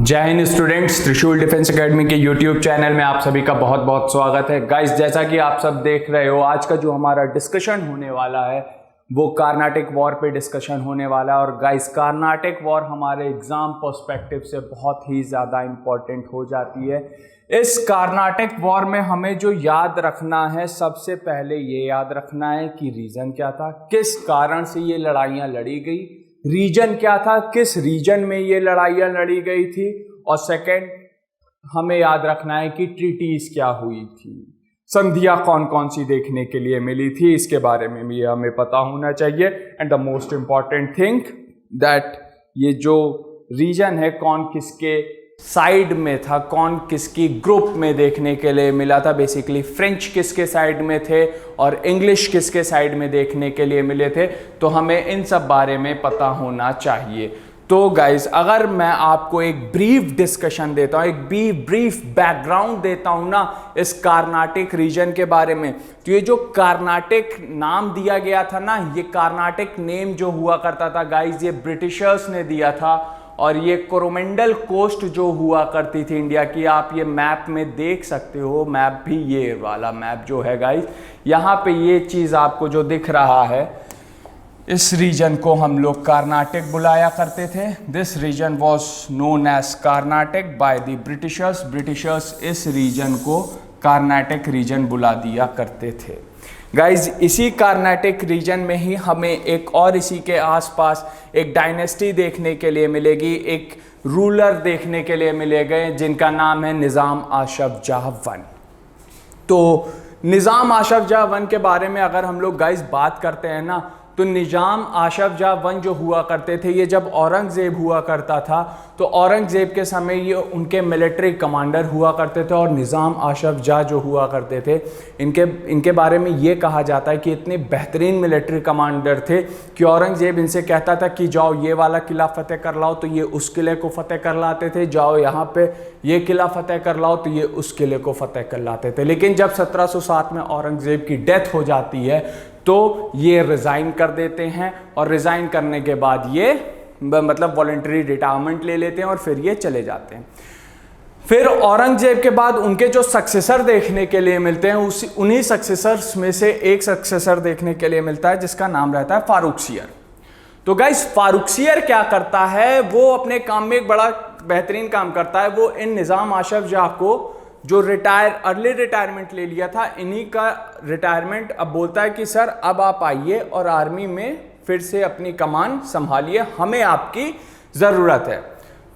जय हिंद स्टूडेंट्स, त्रिशूल defence academy के यूट्यूब चैनल में आप सभी का बहुत बहुत स्वागत है। गाइस, जैसा कि आप सब देख रहे हो, आज का जो हमारा डिस्कशन होने वाला है वो कर्नाटक वॉर पे डिस्कशन होने वाला है। और गाइस, कर्नाटक वॉर हमारे एग्जाम पर्सपेक्टिव से बहुत ही ज़्यादा इम्पोर्टेंट हो जाती है। इस कर्नाटक वॉर में हमें जो याद रखना है, सबसे पहले ये याद रखना है कि रीज़न क्या था, किस कारण से ये लड़ाइयाँ लड़ी गई, रीजन क्या था, किस रीजन में ये लड़ाइयाँ लड़ी गई थी, और सेकंड हमें याद रखना है कि ट्रीटीज क्या हुई थी, संधियाँ कौन कौन सी देखने के लिए मिली थी, इसके बारे में भी हमें पता होना चाहिए। And the most important thing that ये जो रीजन है कौन किसके साइड में था, कौन किसकी ग्रुप में देखने के लिए मिला था, बेसिकली फ्रेंच किसके साइड में थे और इंग्लिश किसके साइड में देखने के लिए मिले थे, तो हमें इन सब बारे में पता होना चाहिए। तो गाइस, अगर मैं आपको एक ब्रीफ डिस्कशन देता हूँ, एक ब्रीफ बैकग्राउंड देता हूँ ना इस कर्नाटक रीजन के बारे में, तो ये जो कर्नाटक नाम दिया गया था ना, ये कर्नाटक नेम जो हुआ करता था गाइस, ये ब्रिटिशर्स ने दिया था। और ये कोरोमंडल कोस्ट जो हुआ करती थी इंडिया की, आप ये मैप में देख सकते हो, मैप भी ये वाला मैप जो है गाइस, यहाँ पे ये चीज़ आपको जो दिख रहा है, इस रीजन को हम लोग कर्नाटक बुलाया करते थे। This region was known as Karnataka by the Britishers. Britishers इस रीजन को कर्नाटक रीजन बुला दिया करते थे। गाइज, इसी कर्नाटक रीजन में ही हमें एक और इसी के आसपास एक डायनेस्टी देखने के लिए मिलेगी, एक रूलर देखने के लिए मिलेंगे जिनका नाम है निज़ाम आशफ जाह वन। तो निज़ाम आशफ जाह वन के बारे में अगर हम लोग गाइज बात करते हैं ना, तो निज़ाम आशफ जाह वन जो हुआ करते थे, ये जब औरंगज़ेब हुआ करता था तो औरंगज़ेब के समय ये उनके मिलिट्री कमांडर हुआ करते थे। और निज़ाम आशफ जाह जो हुआ करते थे, इनके बारे में ये कहा जाता है कि इतने बेहतरीन मिलिट्री कमांडर थे कि औरंगज़ेब इनसे कहता था कि जाओ ये वाला किला फतेह कर लाओ, तो ये उस किले को फतेह कर लाते थे, जाओ यहाँ पे ये किला फतेह कर लाओ, तो ये उस किले को फतेह कर लाते थे। लेकिन जब 1707 में औरंगज़ेब की डेथ हो जाती है तो ये रिज़ाइन कर देते हैं, और रिज़ाइन करने के बाद ये मतलब वॉलंटरी रिटायरमेंट ले लेते हैं और फिर ये चले जाते हैं। फिर औरंगजेब के बाद उनके जो सक्सेसर देखने के लिए मिलते हैं, उन्हीं सक्सेसर्स में से एक सक्सेसर देखने के लिए मिलता है जिसका नाम रहता है फारुखसियर। तो गाइस, फारुखसियर क्या करता है, वो अपने काम में एक बड़ा बेहतरीन काम करता है। वो इन निज़ाम आशफ जाह को जो अर्ली रिटायरमेंट ले लिया था, इन्हीं का रिटायरमेंट अब बोलता है कि सर अब आप आइए और आर्मी में फिर से अपनी कमान संभालिए, हमें आपकी ज़रूरत है।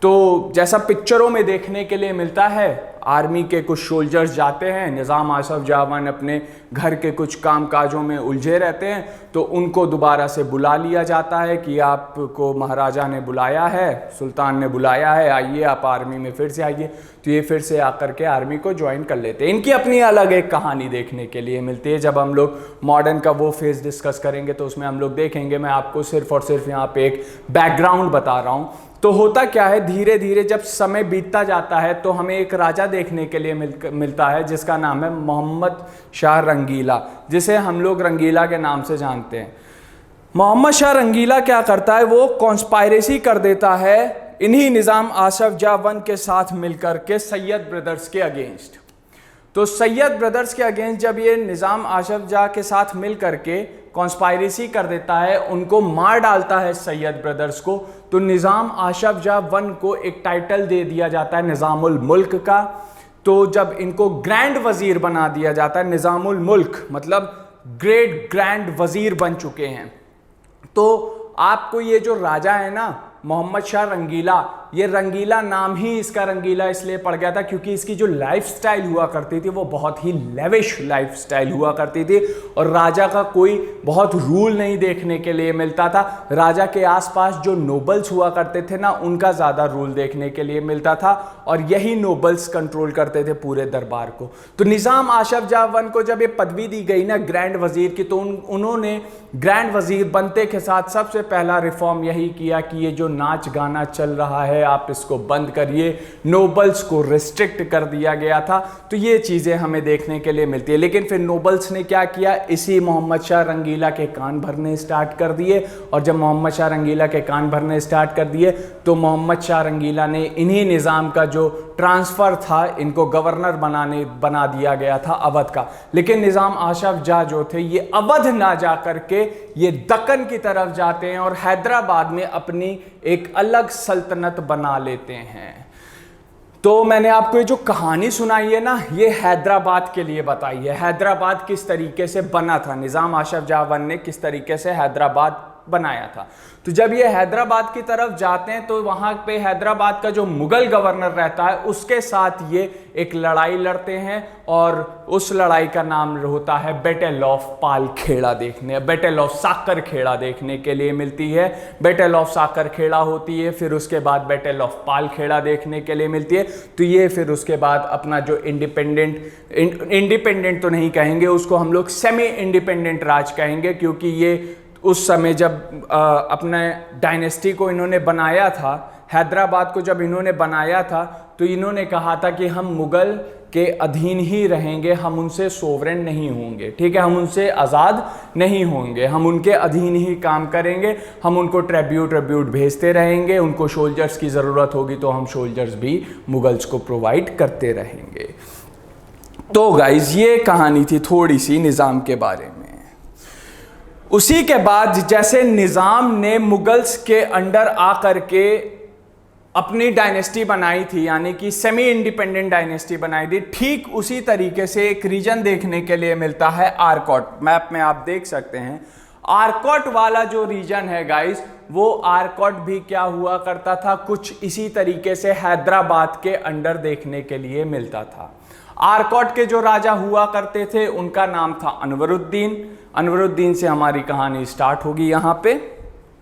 तो जैसा पिक्चरों में देखने के लिए मिलता है, आर्मी के कुछ सोल्जर्स जाते हैं, निज़ाम आशफ जाह वन अपने घर के कुछ काम काजों में उलझे रहते हैं, तो उनको दोबारा से बुला लिया जाता है कि आपको महाराजा ने बुलाया है, सुल्तान ने बुलाया है, आइए आप आर्मी में फिर से आइए। तो ये फिर से आकर के आर्मी को ज्वाइन कर लेते हैं। इनकी अपनी अलग एक कहानी देखने के लिए मिलती है। जब हम लोग मॉडर्न का वो फेज डिस्कस करेंगे तो उसमें हम लोग देखेंगे। मैं आपको सिर्फ और सिर्फ यहाँ पे एक बैकग्राउंड बता रहा हूँ। तो होता क्या है, धीरे धीरे जब समय बीतता जाता है तो हमें एक राजा देखने के लिए मिलता है जिसका नाम है मोहम्मद शाह रंगीला, जिसे हम लोग रंगीला के नाम से जानते हैं। मोहम्मद शाह रंगीला क्या करता है, वो कॉन्स्पायरेसी कर देता है इन्हीं निज़ाम आशफ जाह वन के साथ मिलकर के सैयद ब्रदर्स के अगेंस्ट। तो सैयद ब्रदर्स के अगेंस्ट जब ये निज़ाम आशफ जाह के साथ मिल करके कॉन्स्पायरेसी कर देता है, उनको मार डालता है सैयद ब्रदर्स को, तो निज़ाम आशफ जाह वन को एक टाइटल दे दिया जाता है निज़ामुल मुल्क का। तो जब इनको ग्रैंड वजीर बना दिया जाता है, निज़ामुल मुल्क मतलब ग्रेट ग्रैंड वजीर बन चुके हैं। तो आपको ये जो राजा है ना मोहम्मद शाह रंगीला, ये रंगीला नाम ही इसका रंगीला इसलिए पड़ गया था क्योंकि इसकी जो लाइफस्टाइल हुआ करती थी वो बहुत ही लेविश लाइफस्टाइल हुआ करती थी, और राजा का कोई बहुत रूल नहीं देखने के लिए मिलता था। राजा के आसपास जो नोबल्स हुआ करते थे ना, उनका ज़्यादा रूल देखने के लिए मिलता था, और यही नोबल्स कंट्रोल करते थे पूरे दरबार को। तो निज़ाम आशफ जाह वन को जब ये पदवी दी गई ना ग्रैंड वजीर की, तो उन्होंने ग्रैंड वजीर बनते के साथ सबसे पहला रिफॉर्म यही किया कि ये जो नाच गाना चल रहा है, है, आप इसको बंद करिए, नोबल्स को रिस्ट्रिक्ट कर दिया गया था। तो ये चीज़ें हमें देखने के लिए मिलती है। लेकिन फिर नोबल्स ने क्या किया, इसी मोहम्मद शाह रंगीला के कान भरने स्टार्ट कर दिए। और जब मोहम्मद शाह रंगीला के कान भरने स्टार्ट कर दिए तो मोहम्मद शाह रंगीला ने इन्हीं निज़ाम का जो ट्रांसफ़र था, इनको गवर्नर बना दिया गया था अवध का। लेकिन निज़ाम आशफ जाह जो थे, ये अवध ना जा करके ये दक्कन की तरफ जाते हैं और हैदराबाद में अपनी एक अलग सल्तनत बना लेते हैं। तो मैंने आपको ये जो कहानी सुनाई है ना, ये हैदराबाद के लिए बताई है। हैदराबाद किस तरीके से बना था, निज़ाम आशफ जाह ने किस तरीके से हैदराबाद बनाया था। तो जब ये हैदराबाद की तरफ जाते हैं तो वहां पे हैदराबाद का जो मुगल गवर्नर रहता है उसके साथ ये एक लड़ाई लड़ते हैं और उस लड़ाई का नाम होता है battle of Palkheda battle of साकर खेड़ा देखने के लिए मिलती है। बैटल ऑफ साकर खेड़ा होती है, फिर उसके बाद बैटल ऑफ पालखेड़ा देखने के लिए मिलती है। तो ये फिर उसके बाद अपना जो इंडिपेंडेंट तो नहीं कहेंगे उसको, हम लोग सेमी इंडिपेंडेंट राज कहेंगे, क्योंकि ये उस समय जब अपने डायनेस्टी को इन्होंने बनाया था, हैदराबाद को जब इन्होंने बनाया था तो इन्होंने कहा था कि हम मुगल के अधीन ही रहेंगे, हम उनसे सोवरेन नहीं होंगे, ठीक है, हम उनसे आज़ाद नहीं होंगे, हम उनके अधीन ही काम करेंगे, हम उनको ट्रिब्यूट भेजते रहेंगे, उनको सोल्जर्स की ज़रूरत होगी तो हम सोल्जर्स भी मुगल्स को प्रोवाइड करते रहेंगे। तो गाइज ये कहानी थी थोड़ी सी निज़ाम के बारे में। उसी के बाद जैसे निज़ाम ने मुगल्स के अंडर आकर के अपनी डायनेस्टी बनाई थी, यानी कि सेमी इंडिपेंडेंट डायनेस्टी बनाई थी, ठीक उसी तरीके से एक रीजन देखने के लिए मिलता है आरकॉट। मैप में आप देख सकते हैं आरकॉट वाला जो रीजन है गाइस, वो आरकॉट भी क्या हुआ करता था, कुछ इसी तरीके से हैदराबाद के अंडर देखने के लिए मिलता था। आरकॉट के जो राजा हुआ करते थे उनका नाम था अनवरुद्दीन। अनवरुद्दीन से हमारी कहानी स्टार्ट होगी यहाँ पे।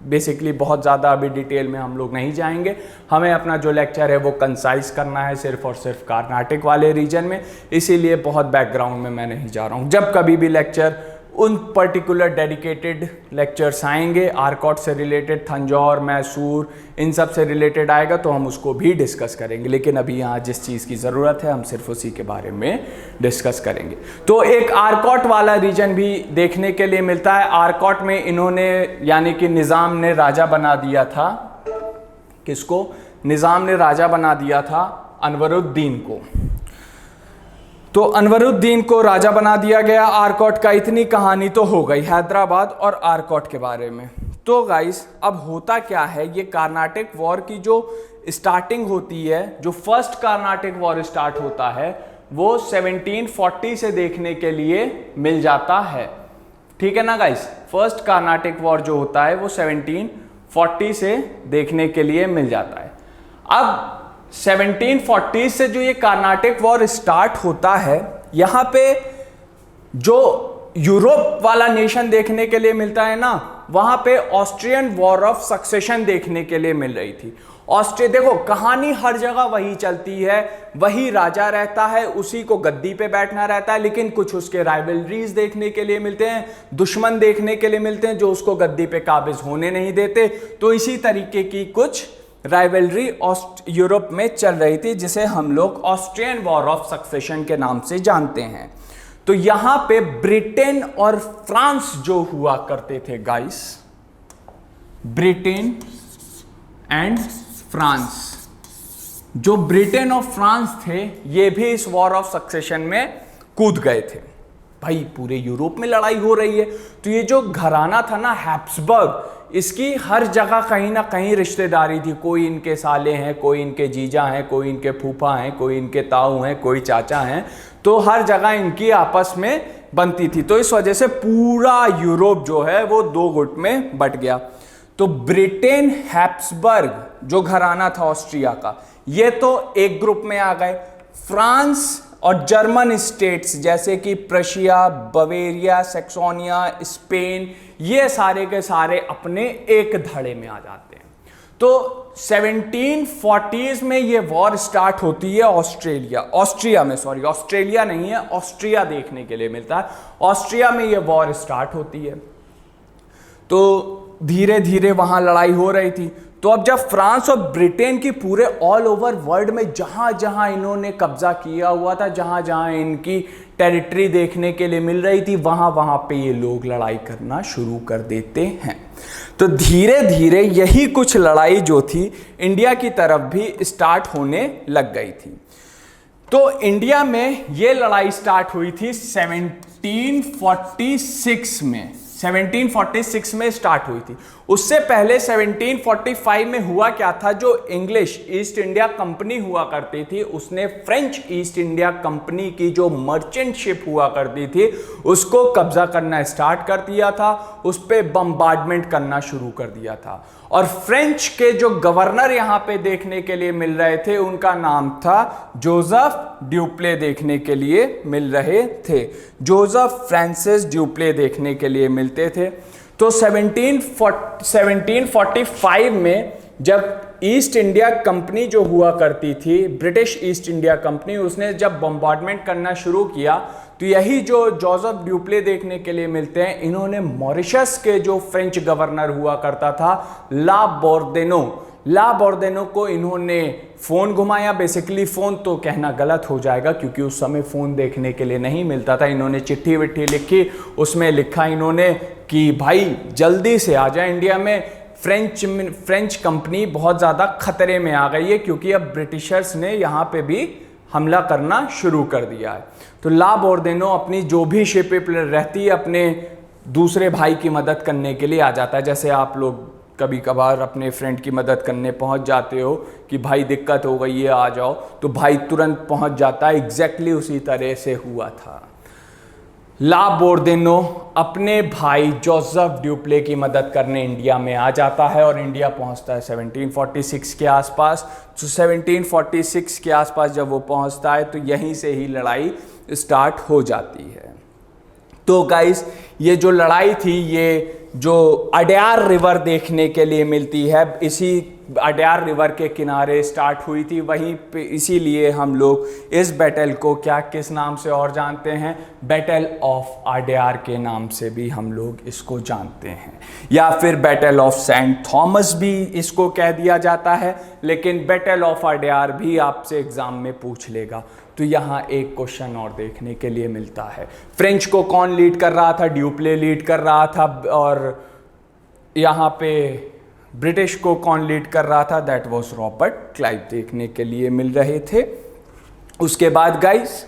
बेसिकली बहुत ज़्यादा अभी डिटेल में हम लोग नहीं जाएंगे, हमें अपना जो लेक्चर है वो कंसाइज करना है सिर्फ और सिर्फ कर्नाटक वाले रीजन में, इसीलिए बहुत बैकग्राउंड में मैं नहीं जा रहा हूँ। जब कभी भी लेक्चर उन पर्टिकुलर डेडिकेटेड लेक्चर्स आएंगे, आरकॉट से रिलेटेड, तंजौर, मैसूर, इन सब से रिलेटेड आएगा तो हम उसको भी डिस्कस करेंगे। लेकिन अभी यहाँ जिस चीज़ की ज़रूरत है हम सिर्फ उसी के बारे में डिस्कस करेंगे। तो एक आरकॉट वाला रीजन भी देखने के लिए मिलता है। आरकॉट में इन्होंने, यानी कि निज़ाम ने राजा बना दिया था, किसको? निज़ाम ने राजा बना दिया था अनवरुद्दीन को। तो अनवरुद्दीन को राजा बना दिया गया आरकॉट का। इतनी कहानी तो हो गई हैदराबाद और आरकॉट के बारे में। तो गाइस अब होता क्या है, ये कर्नाटक वॉर की जो स्टार्टिंग होती है, जो फर्स्ट कर्नाटक वॉर स्टार्ट होता है वो 1740 से देखने के लिए मिल जाता है, ठीक है ना गाइस। फर्स्ट कर्नाटक वॉर जो होता है वो 1740 से देखने के लिए मिल जाता है। अब 1740 से जो ये कर्नाटक वॉर स्टार्ट होता है, यहाँ पे जो यूरोप वाला नेशन देखने के लिए मिलता है ना, वहां पे ऑस्ट्रियन वॉर ऑफ सक्सेशन देखने के लिए मिल रही थी। ऑस्ट्रिया, देखो कहानी हर जगह वही चलती है, वही राजा रहता है, उसी को गद्दी पे बैठना रहता है, लेकिन कुछ उसके राइवलरीज देखने के लिए मिलते हैं, दुश्मन देखने के लिए मिलते हैं जो उसको गद्दी पे काबिज होने नहीं देते। तो इसी तरीके की कुछ राइवलरी यूरोप में चल रही थी, जिसे हम लोग ऑस्ट्रियन वॉर ऑफ सक्सेशन के नाम से जानते हैं। तो यहां पे ब्रिटेन और फ्रांस जो हुआ करते थे गाइस, ब्रिटेन एंड फ्रांस, जो ब्रिटेन और फ्रांस थे ये भी इस वॉर ऑफ सक्सेशन में कूद गए थे। भाई पूरे यूरोप में लड़ाई हो रही है, तो ये जो घराना था ना हैब्सबर्ग, इसकी हर जगह कहीं ना कहीं रिश्तेदारी थी। कोई इनके साले हैं, कोई इनके जीजा हैं, कोई इनके फूफा हैं, कोई इनके ताऊ हैं, कोई चाचा हैं, तो हर जगह इनकी आपस में बनती थी। तो इस वजह से पूरा यूरोप जो है वो दो गुट में बट गया। तो ब्रिटेन हैब्सबर्ग जो घराना था ऑस्ट्रिया का, ये तो एक ग्रुप में आ गए। फ्रांस और जर्मन स्टेट्स जैसे कि प्रशिया, बवेरिया, सैक्सोनिया, स्पेन, ये सारे के सारे अपने एक धड़े में आ जाते हैं। तो 1740s में ये वॉर स्टार्ट होती है ऑस्ट्रिया नहीं है, ऑस्ट्रिया देखने के लिए मिलता है। ऑस्ट्रिया में ये वॉर स्टार्ट होती है। तो धीरे धीरे वहाँ लड़ाई हो रही थी। तो अब जब फ्रांस और ब्रिटेन की पूरे ऑल ओवर वर्ल्ड में जहाँ जहाँ इन्होंने कब्जा किया हुआ था, जहाँ जहाँ इनकी टेरिटरी देखने के लिए मिल रही थी, वहाँ वहाँ पे ये लोग लड़ाई करना शुरू कर देते हैं। तो धीरे धीरे यही कुछ लड़ाई जो थी इंडिया की तरफ भी स्टार्ट होने लग गई थी। तो इंडिया में ये लड़ाई स्टार्ट हुई थी 1746 में, 1746 में स्टार्ट हुई थी। उससे पहले 1745 में हुआ क्या था, जो इंग्लिश ईस्ट इंडिया कंपनी हुआ करती थी उसने फ्रेंच ईस्ट इंडिया कंपनी की जो मर्चेंट शिप हुआ करती थी उसको कब्जा करना स्टार्ट कर दिया था, उस पर बम्बार्डमेंट करना शुरू कर दिया था। और फ्रेंच के जो गवर्नर यहां पे देखने के लिए मिल रहे थे उनका नाम था जोसेफ ड्यूप्ले, देखने के लिए मिल रहे थे। जोसेफ फ्रांसिस ड्यूप्ले देखने के लिए मिलते थे। तो 1745 में जब ईस्ट इंडिया कंपनी जो हुआ करती थी, ब्रिटिश ईस्ट इंडिया कंपनी, उसने जब बम्बार्डमेंट करना शुरू किया तो यही जो जोसेफ ड्यूप्ले देखने के लिए मिलते हैं, इन्होंने मॉरिशस के जो फ्रेंच गवर्नर हुआ करता था ला बोर्देनो को इन्होंने फ़ोन घुमाया। बेसिकली फ़ोन तो कहना गलत हो जाएगा क्योंकि उस समय फ़ोन देखने के लिए नहीं मिलता था। इन्होंने चिट्ठी विट्ठी लिखी, उसमें लिखा इन्होंने कि भाई जल्दी से आ जाए इंडिया में, फ्रेंच कंपनी बहुत ज़्यादा खतरे में आ गई है क्योंकि अब ब्रिटिशर्स ने यहाँ पे भी हमला करना शुरू कर दिया है। तो ला बोर्देनो अपनी जो भी शिप रहती है अपने दूसरे भाई की मदद करने के लिए आ जाता है। जैसे आप लोग कभी कभार अपने फ्रेंड की मदद करने पहुंच जाते हो कि भाई दिक्कत हो गई है आ जाओ, तो भाई तुरंत पहुंच जाता है। एग्जैक्टली उसी तरह से हुआ था। ला बोर्देनो अपने भाई जोसेफ ड्यूप्ले की मदद करने इंडिया में आ जाता है और इंडिया पहुंचता है 1746 के आसपास। तो 1746 के आसपास जब वो पहुंचता है तो यहीं से ही लड़ाई स्टार्ट हो जाती है। तो गाइस ये जो लड़ाई थी ये जो अडयार रिवर देखने के लिए मिलती है, इसी अडयार रिवर के किनारे स्टार्ट हुई थी। वहीं पे इसीलिए हम लोग इस बैटल को किस नाम से और जानते हैं, बैटल ऑफ अडयार के नाम से भी हम लोग इसको जानते हैं, या फिर बैटल ऑफ सेंट थॉमस भी इसको कह दिया जाता है। लेकिन बैटल ऑफ अडयार भी आपसे एग्जाम में पूछ लेगा। तो यहाँ एक क्वेश्चन और देखने के लिए मिलता है, फ्रेंच को कौन लीड कर रहा था? ड्यूप्ले लीड कर रहा था। और यहाँ पे ब्रिटिश को कौन लीड कर रहा था? दैट वाज रॉबर्ट क्लाइव देखने के लिए मिल रहे थे। उसके बाद गाइस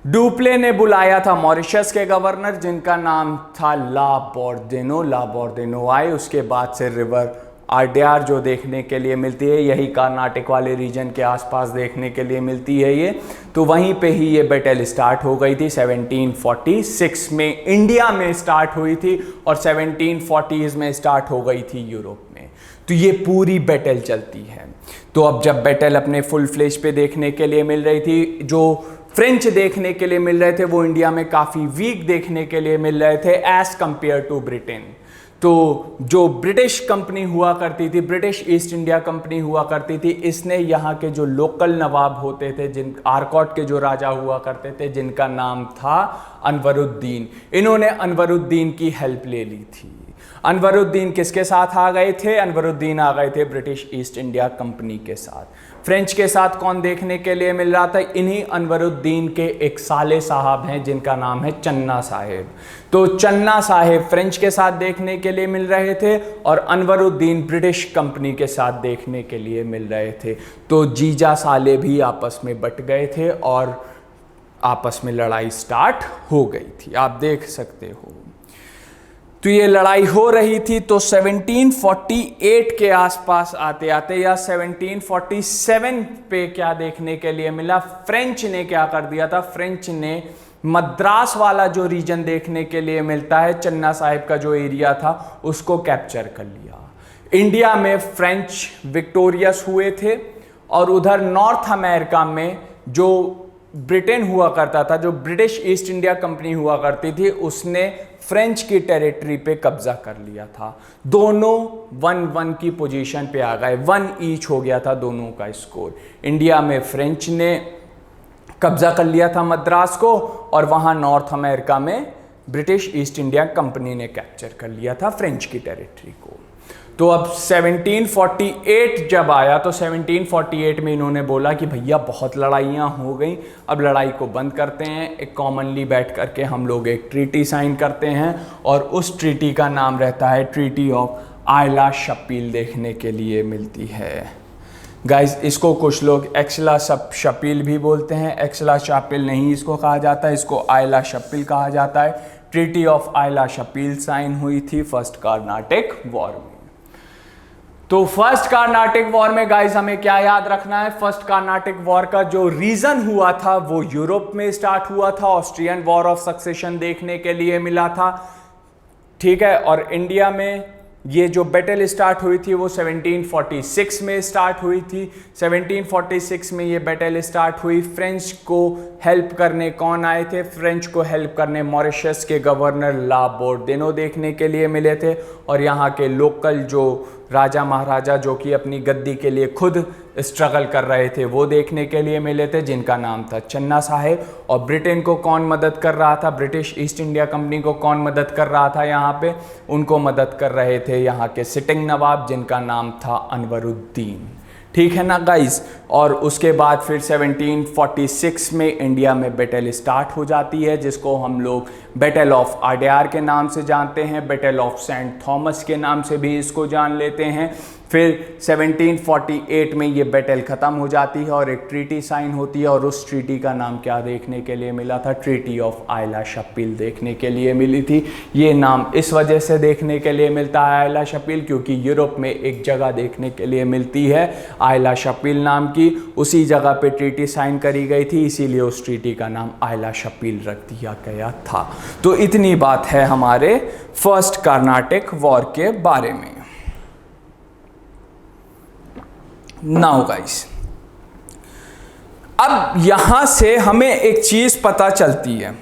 ड्यूप्ले ने बुलाया था मॉरिशस के गवर्नर जिनका नाम था ला बोर्देनो आए। उसके बाद से रिवर अडयार जो देखने के लिए मिलती है, यही कर्नाटक वाले रीजन के आसपास देखने के लिए मिलती है ये। तो वहीं पे ही ये बैटल स्टार्ट हो गई थी 1746 में, इंडिया में स्टार्ट हुई थी और 1740s में स्टार्ट हो गई थी यूरोप में। तो ये पूरी बैटल चलती है। तो अब जब बैटल अपने फुल फ्लेश पे देखने के लिए मिल रही थी, जो फ्रेंच देखने के लिए मिल रहे थे वो इंडिया में काफ़ी वीक देखने के लिए मिल रहे थे एज कंपेयर टू ब्रिटेन। तो जो ब्रिटिश कंपनी हुआ करती थी, ब्रिटिश ईस्ट इंडिया कंपनी हुआ करती थी, इसने यहाँ के जो लोकल नवाब होते थे, जिन आरकॉट के जो राजा हुआ करते थे जिनका नाम था अनवरुद्दीन, इन्होंने अनवरुद्दीन की हेल्प ले ली थी। अनवरुद्दीन किसके साथ आ गए थे? अनवरुद्दीन आ गए थे ब्रिटिश ईस्ट इंडिया कंपनी के साथ। फ्रेंच के साथ कौन देखने के लिए मिल रहा था? इन्हीं अनवरुद्दीन के एक साले साहब हैं जिनका नाम है चन्ना साहेब। तो चन्ना साहेब फ्रेंच के साथ देखने के लिए मिल रहे थे और अनवरुद्दीन ब्रिटिश कंपनी के साथ देखने के लिए मिल रहे थे। तो जीजा साले भी आपस में बट गए थे और आपस में लड़ाई स्टार्ट हो गई थी, आप देख सकते हो। तो ये लड़ाई हो रही थी। तो 1748 के आसपास आते आते या 1747 पे क्या देखने के लिए मिला? फ्रेंच ने क्या कर दिया था? फ्रेंच ने मद्रास वाला जो रीजन देखने के लिए मिलता है, चन्ना साहिब का जो एरिया था, उसको कैप्चर कर लिया। इंडिया में फ्रेंच विक्टोरियस हुए थे और उधर नॉर्थ अमेरिका में जो ब्रिटेन हुआ करता था, जो ब्रिटिश ईस्ट इंडिया कंपनी हुआ करती थी, उसने फ्रेंच की टेरिटरी पे कब्जा कर लिया था। दोनों 1-1 की पोजीशन पे आ गए, 1 ईच हो गया था दोनों का स्कोर। इंडिया में फ्रेंच ने कब्जा कर लिया था मद्रास को और वहाँ नॉर्थ अमेरिका में ब्रिटिश ईस्ट इंडिया कंपनी ने कैप्चर कर लिया था फ्रेंच की टेरिटरी को। तो अब 1748 जब आया तो 1748 में इन्होंने बोला कि भैया बहुत लड़ाइयाँ हो गई, अब लड़ाई को बंद करते हैं, एक कॉमनली बैठ करके हम लोग एक ट्रीटी साइन करते हैं और उस ट्रीटी का नाम रहता है ट्रीटी ऑफ आइला शपील देखने के लिए मिलती है। गाइस इसको कुछ लोग एक्सला शपील भी बोलते हैं, एक्सला शापिल नहीं इसको कहा जाता है, इसको आइला शपील कहा जाता है। ट्रीटी ऑफ आइला शपील साइन हुई थी फर्स्ट कार्नाटिक वॉर में। तो फर्स्ट कार्नाटिक वॉर में गाइस हमें क्या याद रखना है, फर्स्ट कार्नाटिक वॉर का जो रीजन हुआ था वो यूरोप में स्टार्ट हुआ था, ऑस्ट्रियन वॉर ऑफ सक्सेशन देखने के लिए मिला था, ठीक है। और इंडिया में ये जो बैटल स्टार्ट हुई थी वो 1746 में स्टार्ट हुई थी। 1746 में ये बैटल स्टार्ट हुई। फ्रेंच को हेल्प करने कौन आए थे, फ्रेंच को हेल्प करने मॉरिशस के गवर्नर ला बोर्डेनो देखने के लिए मिले थे, और यहाँ के लोकल जो राजा महाराजा जो कि अपनी गद्दी के लिए खुद स्ट्रगल कर रहे थे वो देखने के लिए मिले थे, जिनका नाम था चन्ना साहेब। और ब्रिटेन को कौन मदद कर रहा था, ब्रिटिश ईस्ट इंडिया कंपनी को कौन मदद कर रहा था यहाँ पे, उनको मदद कर रहे थे यहाँ के सिटिंग नवाब जिनका नाम था अनवरुद्दीन, ठीक है ना गाइस। और उसके बाद फिर 1746 में इंडिया में बैटल स्टार्ट हो जाती है, जिसको हम लोग बैटल ऑफ आड्यार के नाम से जानते हैं, बैटल ऑफ सेंट थॉमस के नाम से भी इसको जान लेते हैं। फिर 1748 में ये बैटल ख़त्म हो जाती है और एक ट्रीटी साइन होती है, और उस ट्रीटी का नाम क्या देखने के लिए मिला था, ट्रीटी ऑफ आइला शपील देखने के लिए मिली थी। ये नाम इस वजह से देखने के लिए मिलता है आइला शपील, क्योंकि यूरोप में एक जगह देखने के लिए मिलती है आइला शपील नाम की, उसी जगह पे ट्रीटी साइन करी गई थी, इसीलिए उस ट्रीटी का नाम आइला शपील रख दिया गया था। तो इतनी बात है हमारे फर्स्ट कार्नाटिक वॉर के बारे में। नाउ गाइस, अब यहां से हमें एक चीज पता चलती है,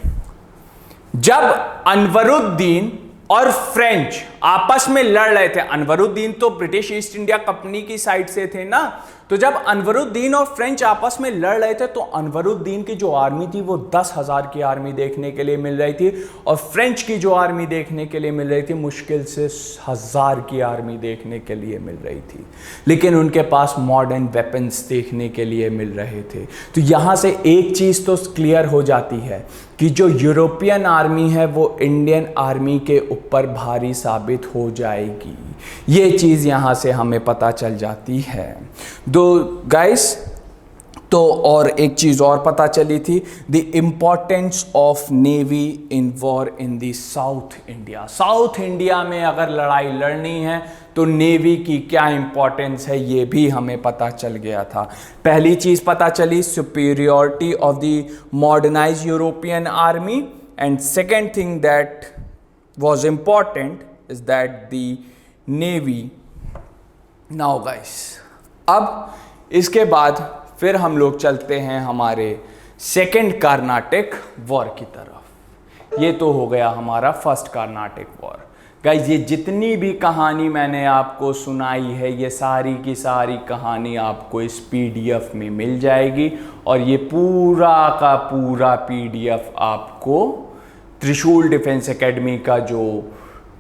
जब अनवरुद्दीन और फ्रेंच आपस में लड़ रहे थे, अनवरुद्दीन तो ब्रिटिश ईस्ट इंडिया कंपनी की साइड से थे ना, तो जब अनवरुद्दीन और फ्रेंच आपस में लड़ रहे थे तो अनवरुद्दीन की जो आर्मी थी वो 10,000 की आर्मी देखने के लिए मिल रही थी, और फ्रेंच की जो आर्मी देखने के लिए मिल रही थी मुश्किल से 1,000 की आर्मी देखने के लिए मिल रही थी, लेकिन उनके पास मॉडर्न वेपन्स देखने के लिए मिल रहे थे। तो यहाँ से एक चीज़ तो क्लियर हो जाती है कि जो यूरोपियन आर्मी है वो इंडियन आर्मी के ऊपर भारी साबित हो जाएगी, ये चीज़ यहाँ से हमें पता चल जाती है। दो गाइस, तो और एक चीज़ और पता चली थी, the importance of navy in war in the south India. South India में अगर लड़ाई लड़नी है तो नेवी की क्या इंपॉर्टेंस है ये भी हमें पता चल गया था। पहली चीज़ पता चली, superiority of the modernise European army, and second thing that was important is that the navy। now guys, अब इसके बाद फिर हम लोग चलते हैं हमारे सेकेंड कार्नाटिक वॉर की तरफ। ये तो हो गया हमारा फर्स्ट कार्नाटिक वॉर। गाइज ये जितनी भी कहानी मैंने आपको सुनाई है ये सारी की सारी कहानी आपको इस PDF में मिल जाएगी, और ये पूरा का पूरा PDF आपको त्रिशूल डिफेंस एकेडमी का जो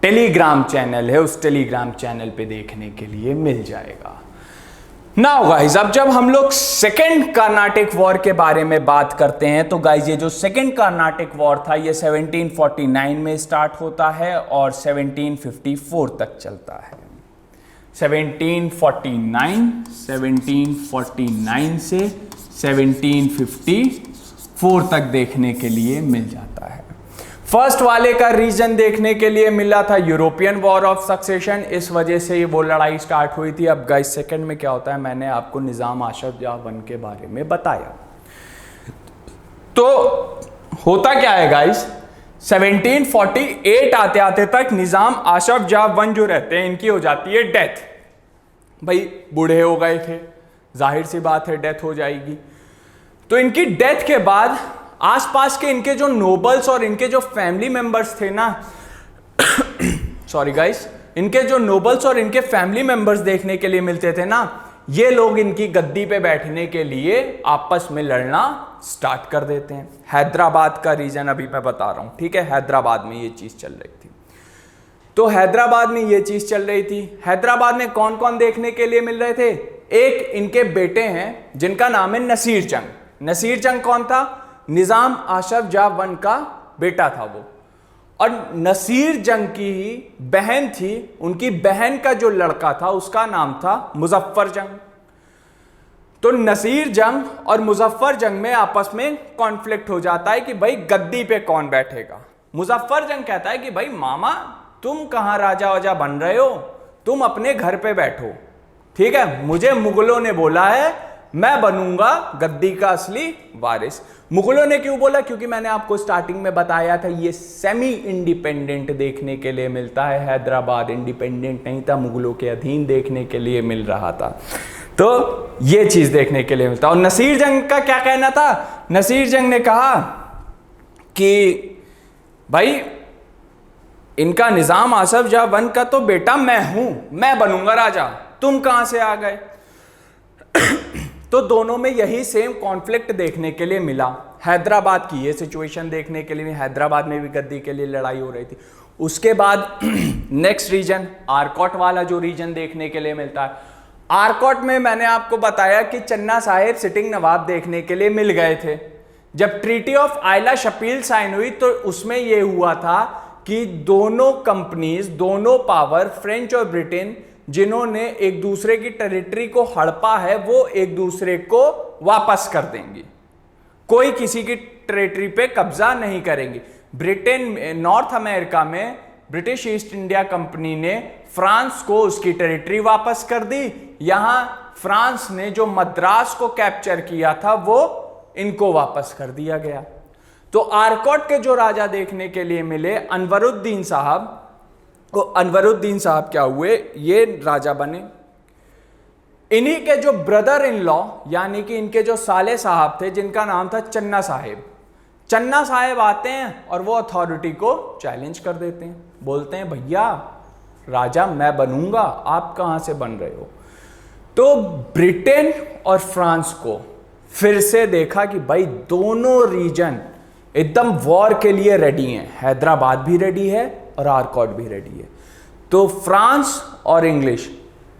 टेलीग्राम चैनल है उस टेलीग्राम चैनल पे देखने के लिए मिल जाएगा। नाउ गाइज, अब जब हम लोग सेकेंड कार्नाटिक वॉर के बारे में बात करते हैं तो गाइज ये जो सेकेंड कार्नाटिक वॉर था ये 1749 में स्टार्ट होता है और 1754 तक चलता है। 1749 से 1754 तक देखने के लिए मिल जाता है। फर्स्ट वाले का रीजन देखने के लिए मिला था यूरोपियन वॉर ऑफ सक्सेशन, इस वजह से ये वो लड़ाई स्टार्ट हुई थी। अब गाइस सेकंड में क्या होता है, मैंने आपको निज़ाम आशफ जाह वन के बारे में बताया। तो होता क्या है गाइस, 1748 आते आते तक निज़ाम आशफ जाह वन जो रहते हैं इनकी हो जाती है डेथ। भाई बूढ़े हो गए थे, जाहिर सी बात है डेथ हो जाएगी। तो इनकी डेथ के बाद आसपास के इनके जो नोबल्स और इनके जो फैमिली मेंबर्स थे ना सॉरी गाइस, इनके जो नोबल्स और इनके फैमिली मेंबर्स देखने के लिए मिलते थे ना, ये लोग इनकी गद्दी पे बैठने के लिए आपस में लड़ना स्टार्ट कर देते हैं। हैदराबाद का रीजन अभी मैं बता रहा हूं, ठीक है। हैदराबाद में ये चीज चल रही थी। तो हैदराबाद में ये चीज चल रही थी। हैदराबाद में कौन कौन देखने के लिए मिल रहे थे? एक इनके बेटे हैं जिनका नाम है नसीर जंग। नसीर जंग कौन था? निजाम आशफ जाह वन का बेटा था वो। और नसीर जंग की ही बहन थी, उनकी बहन का जो लड़का था उसका नाम था मुजफ्फर जंग। तो नसीर जंग और मुजफ्फर जंग में आपस में कॉन्फ्लिक्ट हो जाता है कि भाई गद्दी पे कौन बैठेगा। मुजफ्फर जंग कहता है कि भाई मामा तुम कहां राजा वाजा बन रहे हो, तुम अपने घर पे बैठो, ठीक है। मुझे मुगलों ने बोला है, मैं बनूंगा गद्दी का असली वारिस। मुगलों ने क्यों बोला? क्योंकि मैंने आपको स्टार्टिंग में बताया था ये सेमी इंडिपेंडेंट देखने के लिए मिलता है। हैदराबाद इंडिपेंडेंट नहीं था, मुगलों के अधीन देखने के लिए मिल रहा था। तो ये चीज देखने के लिए मिलता। और नसीर जंग का क्या कहना था? नसीर जंग ने कहा कि भाई इनका निजाम आसफ जाह वन का तो बेटा मैं हूं, मैं बनूंगा राजा, तुम कहां से आ गए? तो दोनों में यही सेम कॉन्फ्लिक्ट देखने के लिए मिला। हैदराबाद की ये सिचुएशन देखने के लिए, हैदराबाद में भी गद्दी के लिए लड़ाई हो रही थी। उसके बाद नेक्स्ट रीजन आरकोट वाला जो रीजन देखने के लिए मिलता है। आरकोट में मैंने आपको बताया कि चन्ना साहेब सिटिंग नवाब देखने के लिए मिल गए थे। जब ट्रीटी ऑफ आइला शपील साइन हुई तो उसमें यह हुआ था कि दोनों कंपनीज, दोनों पावर, फ्रेंच और ब्रिटेन, जिन्होंने एक दूसरे की टेरिटरी को हड़पा है, वो एक दूसरे को वापस कर देंगी। कोई किसी की टेरिटरी पे कब्जा नहीं करेंगी। ब्रिटेन, नॉर्थ अमेरिका में ब्रिटिश ईस्ट इंडिया कंपनी ने फ्रांस को उसकी टेरिटरी वापस कर दी। यहां फ्रांस ने जो मद्रास को कैप्चर किया था वो इनको वापस कर दिया गया। तो आरकोट के जो राजा देखने के लिए मिले अनवरुद्दीन साहब, तो अनवरुद्दीन साहब क्या हुए? ये राजा बने। इन्हीं के जो ब्रदर इन लॉ यानी कि इनके जो साले साहब थे जिनका नाम था चन्ना साहेब, चन्ना साहेब आते हैं और वो अथॉरिटी को चैलेंज कर देते हैं। बोलते हैं भैया राजा मैं बनूंगा, आप कहां से बन रहे हो? तो ब्रिटेन और फ्रांस को फिर से देखा कि भाई दोनों रीजन एकदम वॉर के लिए रेडी हैं। हैदराबाद भी रेडी है और आरकोट भी रेडी है। तो फ्रांस और इंग्लिश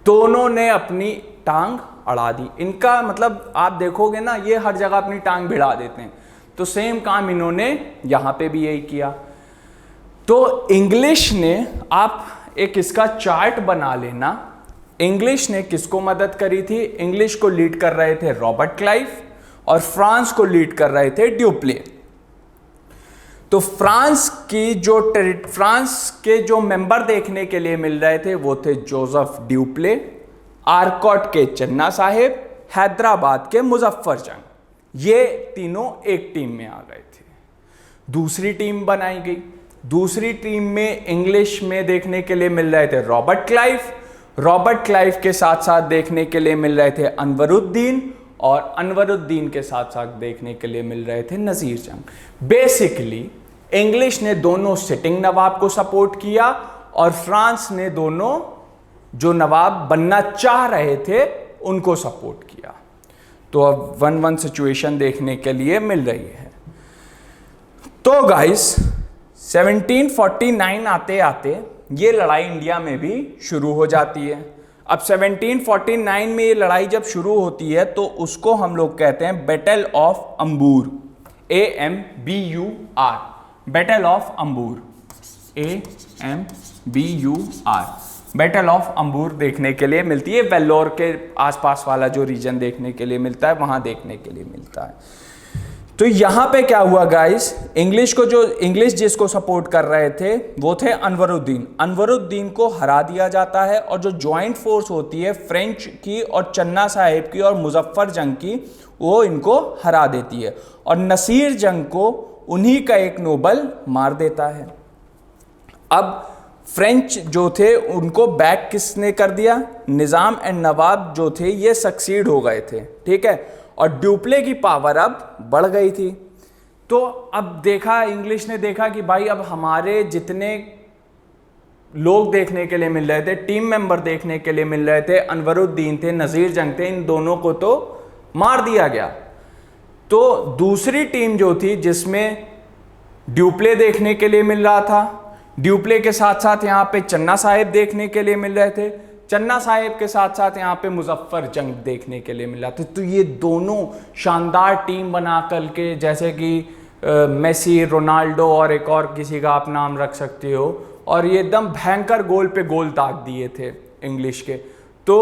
दोनों ने अपनी टांग अड़ा दी। इनका मतलब आप देखोगे ना, ये हर जगह अपनी टांग भिड़ा देते हैं। तो सेम काम इन्होंने यहां पे भी यही किया। तो इंग्लिश ने, आप एक इसका चार्ट बना लेना, इंग्लिश ने किसको मदद करी थी? इंग्लिश को लीड कर रहे थे रॉबर्ट क्लाइव और फ्रांस को लीड कर रहे थे ड्यूप्ले। तो फ्रांस के जो मेंबर देखने के लिए मिल रहे थे वो थे जोसेफ ड्यूप्ले, आरकोट के चन्ना साहेब, हैदराबाद के मुजफ्फर जंग। ये तीनों एक टीम में आ गए थे। दूसरी टीम बनाई गई। दूसरी टीम में इंग्लिश में देखने के लिए मिल रहे थे रॉबर्ट क्लाइव, रॉबर्ट क्लाइव के साथ साथ देखने के लिए मिल रहे थे अनवरुद्दीन, और अनवरुद्दीन के साथ साथ देखने के लिए मिल रहे थे नजीर जंग। बेसिकली इंग्लिश ने दोनों सिटिंग नवाब को सपोर्ट किया और फ्रांस ने दोनों जो नवाब बनना चाह रहे थे उनको सपोर्ट किया। तो अब 1-1 सिचुएशन देखने के लिए मिल रही है। तो गाइस 1749 आते आते ये लड़ाई इंडिया में भी शुरू हो जाती है। अब 1749 में ये लड़ाई जब शुरू होती है तो उसको हम लोग कहते हैं battle of Ambur, AMBUR, battle of Ambur, AMBUR, battle of Ambur देखने के लिए मिलती है। वेल्लोर के आसपास वाला जो रीजन देखने के लिए मिलता है वहां देखने के लिए मिलता है। तो यहां पे क्या हुआ गाइस, इंग्लिश जिसको सपोर्ट कर रहे थे वो थे अनवरुद्दीन। अनवरुद्दीन को हरा दिया जाता है और जो ज्वाइंट फोर्स होती है फ्रेंच की और चन्ना साहेब की और मुजफ्फर जंग की, वो इनको हरा देती है और नसीर जंग को उन्हीं का एक नोबल मार देता है। अब फ्रेंच जो थे उनको बैक किसने कर दिया? निजाम एंड नवाब जो थे ये सक्सीड हो गए थे, ठीक है, और ड्यूप्ले की पावर अब बढ़ गई थी। तो अब देखा, इंग्लिश ने देखा कि भाई अब हमारे जितने लोग देखने के लिए मिल रहे थे, टीम मेंबर देखने के लिए मिल रहे थे, अनवरुद्दीन थे, नज़ीर जंग थे, इन दोनों को तो मार दिया गया। तो दूसरी टीम जो थी जिसमें ड्यूप्ले देखने के लिए मिल रहा था, ड्यूप्ले के साथ साथ यहाँ पे चन्ना साहिब देखने के लिए मिल रहे थे, चन्ना साहिब के साथ साथ यहाँ पे मुजफ्फर जंग देखने के लिए मिल रहा था। तो ये दोनों शानदार टीम बना कर के, जैसे कि मेसी, रोनाल्डो और एक और किसी का आप नाम रख सकते हो, और ये एकदम भयंकर गोल पे गोल दाग दिए थे इंग्लिश के। तो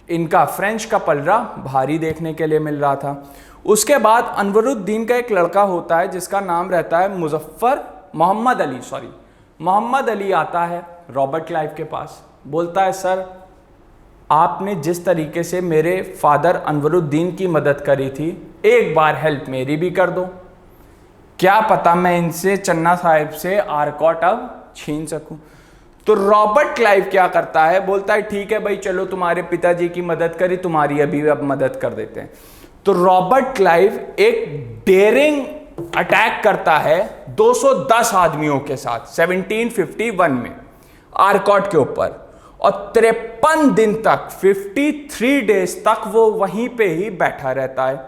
इनका फ्रेंच का पलड़ा भारी देखने के लिए मिल रहा था। उसके बाद अनवरुद्दीन का एक लड़का होता है जिसका नाम रहता है मोहम्मद अली आता है रॉबर्ट क्लाइव के पास, बोलता है सर आपने जिस तरीके से मेरे फादर अनवरुद्दीन की मदद करी थी, एक बार हेल्प मेरी भी कर दो, क्या पता मैं इनसे चन्ना साहिब से आरकॉट अब छीन सकूं। तो रॉबर्ट क्लाइव क्या करता है, बोलता है ठीक है भाई चलो तुम्हारे पिताजी की मदद करी, तुम्हारी अभी अब मदद कर देते हैं। तो रॉबर्ट क्लाइव एक डेयरिंग अटैक करता है 210 आदमियों के साथ 1751 में आरकॉट के ऊपर, और 53 दिन तक 53 डेज तक वो वहीं पे ही बैठा रहता है।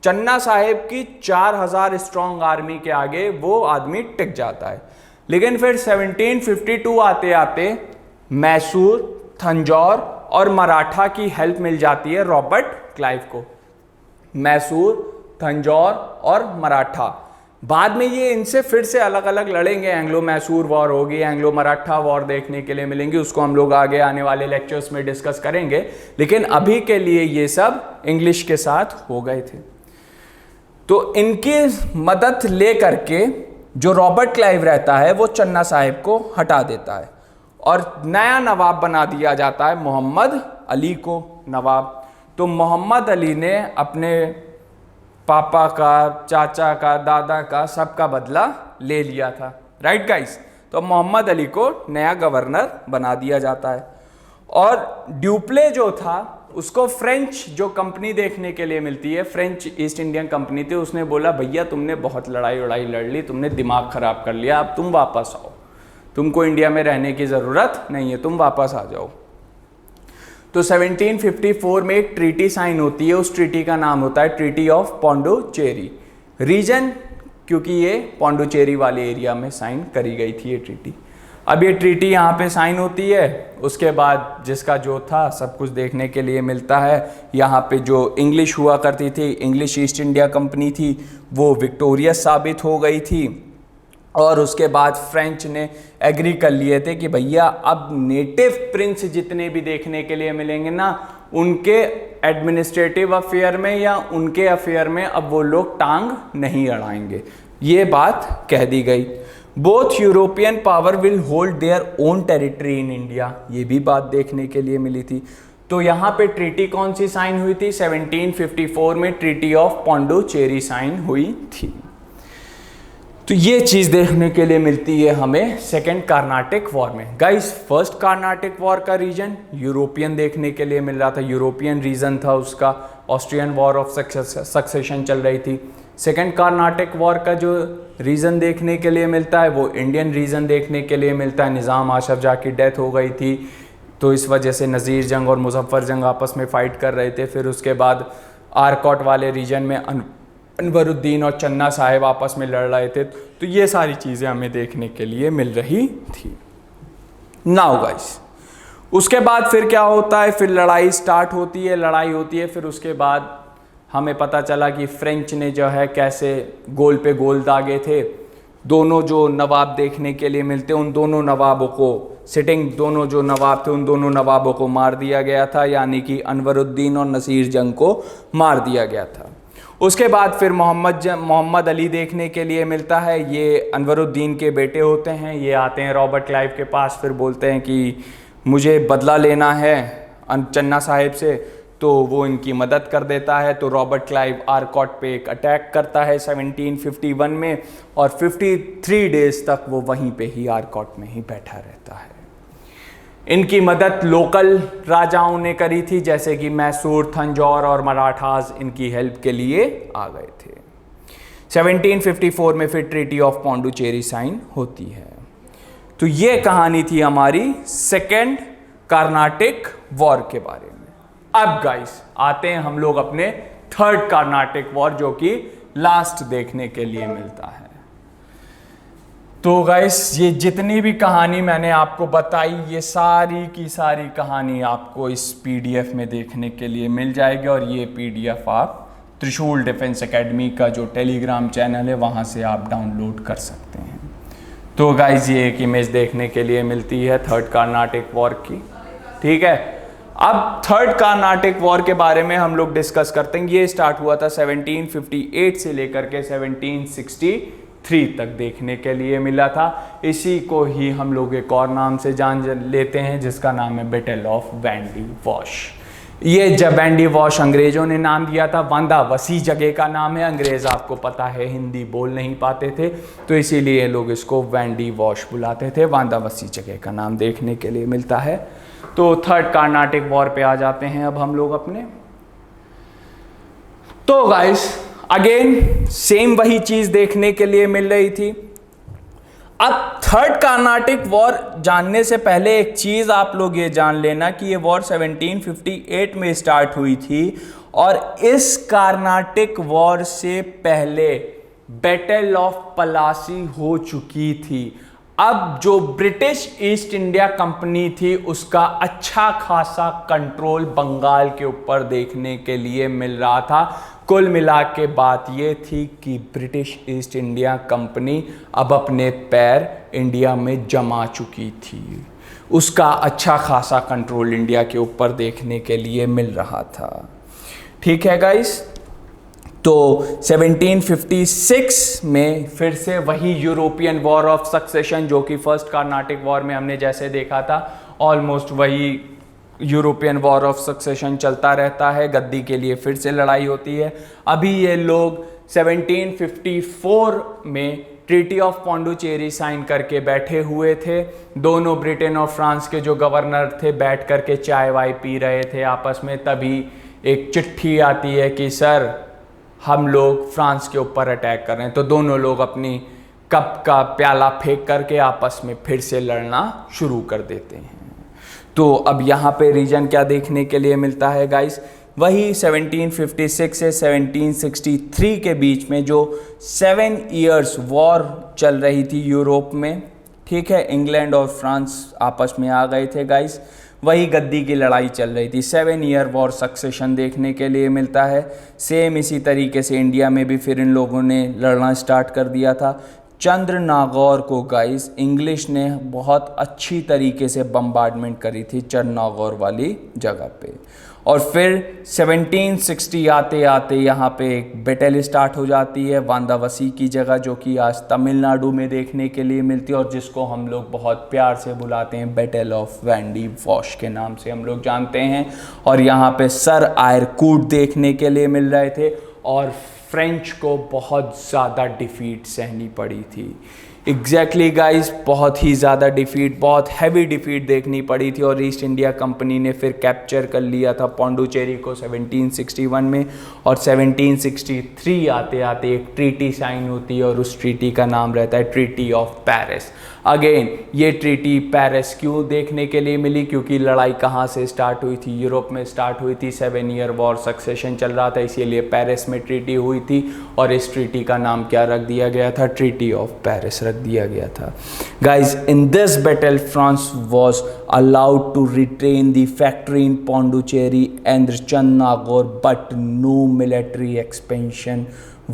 चन्ना साहिब की 4000 स्ट्रॉन्ग आर्मी के आगे वो आदमी टिक जाता है। लेकिन फिर 1752 आते आते मैसूर, तंजौर और मराठा की हेल्प मिल जाती है रॉबर्ट क्लाइव को। मैसूर, तंजौर और मराठा, बाद में ये इनसे फिर से अलग अलग लड़ेंगे, एंग्लो मैसूर वॉर होगी, एंग्लो मराठा वॉर देखने के लिए मिलेंगी, उसको हम लोग आगे आने वाले लेक्चर्स में डिस्कस करेंगे। लेकिन अभी के लिए ये सब इंग्लिश के साथ हो गए थे। तो इनकी मदद ले करके जो रॉबर्ट क्लाइव रहता है वो चन्ना साहिब को हटा देता है और नया नवाब बना दिया जाता है मोहम्मद अली को नवाब। तो मोहम्मद अली ने अपने पापा का, चाचा का, दादा का, सबका बदला ले लिया था, राइट गाइस। तो मोहम्मद अली को नया गवर्नर बना दिया जाता है। और ड्यूप्ले जो था उसको फ्रेंच जो कंपनी देखने के लिए मिलती है, फ्रेंच ईस्ट इंडियन कंपनी थी, उसने बोला भैया तुमने बहुत लड़ाई लड़ ली, तुमने दिमाग खराब कर लिया, अब तुम वापस आओ, तुमको इंडिया में रहने की ज़रूरत नहीं है, तुम वापस आ जाओ। तो 1754 में एक ट्रीटी साइन होती है, उस ट्रीटी का नाम होता है ट्रीटी ऑफ पौंडुचेरी। रीजन क्योंकि ये पौंडुचेरी वाले एरिया में साइन करी गई थी ये ट्रीटी। अब ये ट्रीटी यहाँ पे साइन होती है, उसके बाद जिसका जो था सब कुछ देखने के लिए मिलता है। यहाँ पे जो इंग्लिश हुआ करती थी, इंग्लिश ईस्ट इंडिया कंपनी थी, वो विक्टोरियस साबित हो गई थी। और उसके बाद फ्रेंच ने एग्री कर लिए थे कि भैया अब नेटिव प्रिंस जितने भी देखने के लिए मिलेंगे ना, उनके एडमिनिस्ट्रेटिव अफेयर में या उनके अफेयर में अब वो लोग टांग नहीं अड़ाएंगे, ये बात कह दी गई। Both European power will hold their own territory in India, ये भी बात देखने के लिए मिली थी। तो यहाँ पे ट्रीटी कौन सी साइन हुई थी? 1754 में ट्रीटी ऑफ पौंडुचेरी साइन हुई थी। तो ये चीज़ देखने के लिए मिलती है हमें सेकेंड कार्नाटिक वॉर में। गाइस फर्स्ट कार्नाटिक वॉर का रीजन यूरोपियन देखने के लिए मिल रहा था, यूरोपियन रीजन था उसका, ऑस्ट्रियन वॉर ऑफ सक्सेशन चल रही थी। सेकेंड कार्नाटिक वॉर का जो रीज़न देखने के लिए मिलता है वो इंडियन रीजन देखने के लिए मिलता है। निज़ाम आशफ जाह की डेथ हो गई थी, तो इस वजह से नज़ीर जंग और मुजफ्फर जंग आपस में फ़ाइट कर रहे थे। फिर उसके बाद आरकॉट वाले रीजन में अनवरुद्दीन और चन्ना साहिब आपस में लड़ रहे थे। तो ये सारी चीज़ें हमें देखने के लिए मिल रही थी। नाउ गाइस उसके बाद फिर क्या होता है, फिर लड़ाई स्टार्ट होती है, लड़ाई होती है। फिर उसके बाद हमें पता चला कि फ्रेंच ने जो है कैसे गोल पे गोल दागे थे। दोनों जो नवाब देखने के लिए मिलते, उन दोनों नवाबों को सिटिंग, दोनों जो नवाब थे उन दोनों नवाबों को मार दिया गया था, यानी कि अनवरुद्दीन और नसीर जंग को मार दिया गया था। उसके बाद फिर मोहम्मद अली देखने के लिए मिलता है। ये अनवरुद्दीन के बेटे होते हैं, ये आते हैं रॉबर्ट क्लाइव के पास, फिर बोलते हैं कि मुझे बदला लेना है चन्ना साहिब से, तो वो इनकी मदद कर देता है। तो रॉबर्ट क्लाइव आरकॉट पे एक अटैक करता है 1751 में, और 53 डेज तक वो वहीं पे ही आरकॉट में ही बैठा रहता है। इनकी मदद लोकल राजाओं ने करी थी, जैसे कि मैसूर, तंजौर और मराठास इनकी हेल्प के लिए आ गए थे। 1754 में फिर ट्रीटी ऑफ पौंडुचेरी साइन होती है। तो ये कहानी थी हमारी सेकेंड कार्नाटिक वॉर के बारे में। अब गाइस आते हैं हम लोग अपने थर्ड कार्नाटिक वॉर, जो कि लास्ट देखने के लिए मिलता है। तो गाइस ये जितनी भी कहानी मैंने आपको बताई, ये सारी की सारी कहानी आपको इस पीडीएफ में देखने के लिए मिल जाएगी, और ये पीडीएफ आप त्रिशूल डिफेंस एकेडमी का जो टेलीग्राम चैनल है वहाँ से आप डाउनलोड कर सकते हैं। तो गाइस ये एक इमेज देखने के लिए मिलती है थर्ड कार्नाटिक वॉर की, ठीक है। अब थर्ड कार्नाटिक वॉर के बारे में हम लोग डिस्कस करते हैं। ये स्टार्ट हुआ था 1758 से लेकर के 1763 तक देखने के लिए मिला था। इसी को ही हम लोग एक और नाम से जान लेते हैं, जिसका नाम है बैटल ऑफ वैंडी वॉश। ये जब वैंडी वॉश अंग्रेजों ने नाम दिया था, वांदावसी जगह का नाम है। अंग्रेज आपको पता है हिंदी बोल नहीं पाते थे, तो इसीलिए लोग इसको वैंडी वॉश बुलाते थे। वांदावसी जगह का नाम देखने के लिए मिलता है। तो थर्ड कार्नाटिक वॉर पे आ जाते हैं अब हम लोग अपने। तो गाइस अगेन सेम वही चीज देखने के लिए मिल रही थी। अब थर्ड कार्नाटिक वॉर जानने से पहले एक चीज आप लोग ये जान लेना कि ये वॉर 1758 में स्टार्ट हुई थी, और इस कार्नाटिक वॉर से पहले बैटल ऑफ पलासी हो चुकी थी। अब जो ब्रिटिश ईस्ट इंडिया कंपनी थी उसका अच्छा खासा कंट्रोल बंगाल के ऊपर देखने के लिए मिल रहा था। कुल मिला के बात ये थी कि ब्रिटिश ईस्ट इंडिया कंपनी अब अपने पैर इंडिया में जमा चुकी थी। उसका अच्छा खासा कंट्रोल इंडिया के ऊपर देखने के लिए मिल रहा था, ठीक है गाइस। तो 1756 में फिर से वही यूरोपियन वॉर ऑफ सक्सेशन, जो कि फर्स्ट कार्नाटिक वॉर में हमने जैसे देखा था, ऑलमोस्ट वही यूरोपियन वॉर ऑफ सक्सेशन चलता रहता है। गद्दी के लिए फिर से लड़ाई होती है। अभी ये लोग 1754 में ट्रीटी ऑफ पौंडुचेरी साइन करके बैठे हुए थे। दोनों ब्रिटेन और फ्रांस के जो गवर्नर थे बैठ करके चाय वाय पी रहे थे आपस में। तभी एक चिट्ठी आती है कि सर हम लोग फ्रांस के ऊपर अटैक कर रहे हैं। तो दोनों लोग अपनी कप का प्याला फेंक करके आपस में फिर से लड़ना शुरू कर देते हैं। तो अब यहाँ पे रीजन क्या देखने के लिए मिलता है गाइस, वही 1756 से 1763 के बीच में जो 7 इयर्स वॉर चल रही थी यूरोप में, ठीक है। इंग्लैंड और फ्रांस आपस में आ गए थे गाइस, वही गद्दी की लड़ाई चल रही थी। 7 ईयर वॉर सक्सेशन देखने के लिए मिलता है। सेम इसी तरीके से इंडिया में भी फिर इन लोगों ने लड़ना स्टार्ट कर दिया था। चंद्र नागौर को गाइस इंग्लिश ने बहुत अच्छी तरीके से बम्बार्डमेंट करी थी चंद्र नागौर वाली जगह पे। और फिर 1760 आते आते यहाँ पे एक बैटल स्टार्ट हो जाती है वांदावसी की जगह, जो कि आज तमिलनाडु में देखने के लिए मिलती है, और जिसको हम लोग बहुत प्यार से बुलाते हैं बैटल ऑफ वैंडी वॉश के नाम से हम लोग जानते हैं। और यहाँ पे सर आयरकूट देखने के लिए मिल रहे थे, और फ्रेंच को बहुत ज़्यादा डिफीट सहनी पड़ी थी। एग्जैक्टली गाइस, बहुत ही ज़्यादा डिफीट, बहुत हैवी डिफीट देखनी पड़ी थी। और ईस्ट इंडिया कंपनी ने फिर कैप्चर कर लिया था पौंडुचेरी को 1761 में। और 1763 आते आते एक ट्रीटी साइन होती है, और उस ट्रीटी का नाम रहता है ट्रीटी ऑफ पेरिस। अगेन ये ट्रीटी पेरिस क्यों देखने के लिए मिली, क्योंकि लड़ाई कहाँ से स्टार्ट हुई थी, यूरोप में स्टार्ट हुई थी। 7 ईयर वॉर सक्सेशन चल रहा था, इसीलिए पेरिस में ट्रीटी हुई थी। और इस ट्रीटी का नाम क्या रख दिया गया था, ट्रीटी ऑफ पेरिस रख दिया गया था। Guys in this battle France was allowed to retain the factory in Pondicherry and Chandnagore, but no military expansion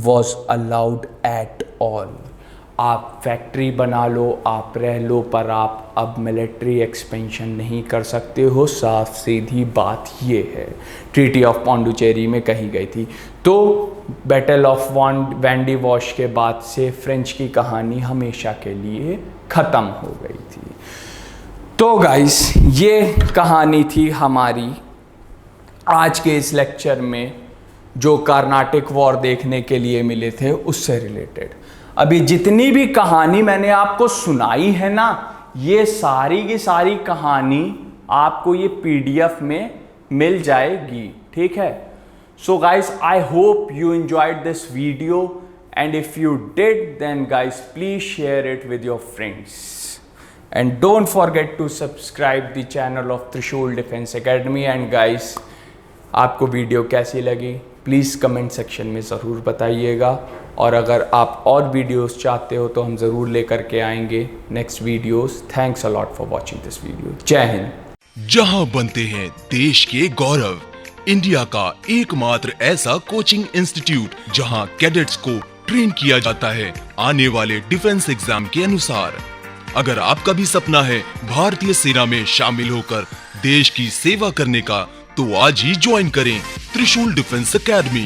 was allowed at all. आप फैक्ट्री बना लो, आप रह लो, पर आप अब मिलिट्री एक्सपेंशन नहीं कर सकते हो। साफ सीधी बात ये है, ट्रीटी ऑफ पौंडुचेरी में कही गई थी। तो बैटल ऑफ वैंडी वॉश के बाद से फ्रेंच की कहानी हमेशा के लिए ख़त्म हो गई थी। तो गाइस ये कहानी थी हमारी आज के इस लेक्चर में, जो कार्नाटिक वॉर देखने के लिए मिले थे उससे रिलेटेड। अभी जितनी भी कहानी मैंने आपको सुनाई है ना, ये सारी की सारी कहानी आपको ये पीडीएफ में मिल जाएगी, ठीक है। So guys I hope you enjoyed this video, and if you did then guys please share it with your friends. and don't forget to subscribe the channel of Trishul Defense Academy. And guys, आपको video कैसी लगी please comment section में ज़रूर बताइएगा, और अगर आप और वीडियोस चाहते हो तो हम ज़रूर लेकर के आएंगे next videos. Thanks a lot for watching this video. जय हिंद। जहां बनते हैं देश के गौरव, इंडिया का एकमात्र ऐसा कोचिंग इंस्टीट्यूट जहां कैडेट्स को ट्रेन किया जाता है आने वाले डिफेंस एग्जाम के अनुसार। अगर आपका भी सपना है भारतीय सेना में शामिल होकर देश की सेवा करने का, तो आज ही ज्वाइन करें त्रिशूल डिफेंस एकेडमी।